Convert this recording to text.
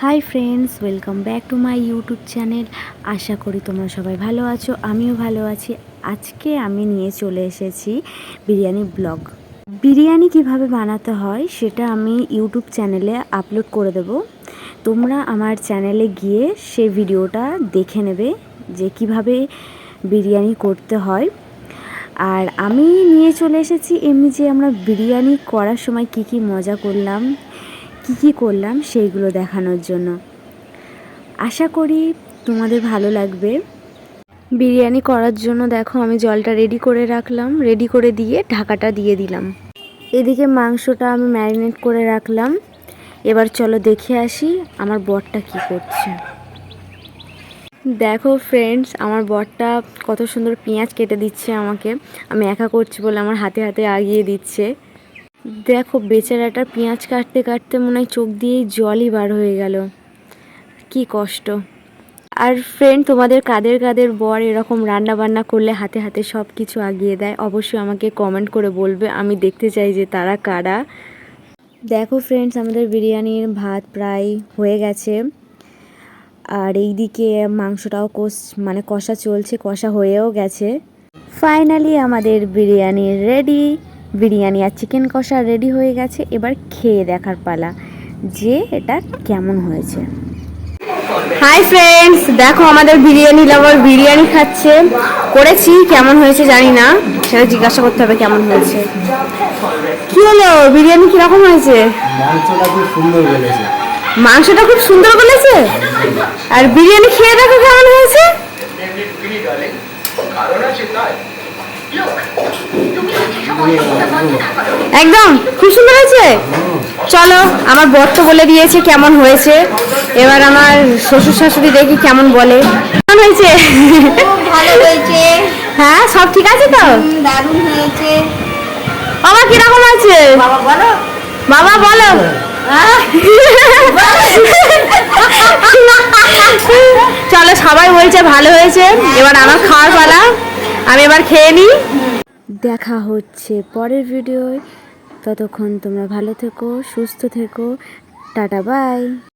High friends, welcome back to my YouTube channel. আশা করি তোমরা সবাই ভালো আছো, আমিও ভালো আছি। আজকে আমি নিয়ে চলে এসেছি বিরিয়ানি ব্লগ। বিরিয়ানি কিভাবে বানাতে হয় সেটা আমি ইউটিউব চ্যানেলে আপলোড করে দেব। তোমরা আমার চ্যানেলে গিয়ে সেই ভিডিওটা দেখে নেবে যে কিভাবে বিরিয়ানি করতে হয়। আর আমি নিয়ে চলে এসেছি এমনি যে আমরা বিরিয়ানি করার সময় কি কি মজা করলাম, কি করলাম সেইগুলো দেখানোর জন্য। আশা করি তোমাদের ভালো লাগবে। বিরিয়ানি করার জন্য দেখো আমি জলটা রেডি করে রাখলাম, রেডি করে দিয়ে ঢাকাটা দিয়ে দিলাম। এদিকে মাংসটা আমি ম্যারিনেট করে রাখলাম। এবার চলো দেখে আসি আমার বরটা কি করছে। দেখো ফ্রেন্ডস, আমার বরটা কত সুন্দর পেঁয়াজ কেটে দিচ্ছে আমাকে। আমি একা করছি বলে আমার হাতে হাতে আগিয়ে দিচ্ছে। দেখো বেচারাটা পেঁয়াজ কাটতে কাটতে মনে হয় চোখ দিয়েই জলই বার হয়ে গেল। কি কষ্ট। আর ফ্রেন্ড, তোমাদের কাদের কাদের বর এরকম রান্না বান্না করলে হাতে হাতে সব কিছু আগিয়ে দেয়, অবশ্যই আমাকে কমেন্ট করে বলবে, আমি দেখতে চাই যে তারা কারা। দেখো ফ্রেন্ডস, আমাদের বিরিয়ানির ভাত প্রায় হয়ে গেছে। আর এইদিকে মাংসটাও কষা চলছে, কষা হয়েও গেছে। ফাইনালি আমাদের বিরিয়ানি রেডি। বিরিয়ানি আর চিকেন কষা রেডি হয়ে গেছে। এবার খেয়ে দেখার পালা যে এটা কেমন হয়েছে। হাই ফ্রেন্ডস, দেখো আমাদের বিরিয়ানি লাভার বিরিয়ানি খাচ্ছে। করেছি, কেমন হয়েছে জানি না, সেটা জিজ্ঞাসা করতে হবে কেমন হয়েছে। কি হলো, বিরিয়ানি কিরকম হয়েছে? মাংসটা খুব সুন্দর বলেছে। আর বিরিয়ানি খেয়ে দেখো কেমন হয়েছে। একদম খুব সুন্দর হয়েছে। চলো, আমার বর তো বলে দিয়েছে কেমন হয়েছে, এবার আমার শ্বশুর শাশুড়ি দেখি কেমন বলে। কেমন হয়েছে? ভালো হয়েছে। হ্যাঁ, সব ঠিক আছে তো? দারুণ হয়েছে। বাবা কিরকম আছে? বাবা বলো। বাবা বলো। চলো, সবাই বলছে ভালো হয়েছে, এবার আমার খাওয়ার পালা। আমি এবার খেয়ে নিই। দেখা হচ্ছে পরের ভিডিওয়। ততক্ষণ তোমরা ভালো থেকো, সুস্থ থেকো। Tata, by.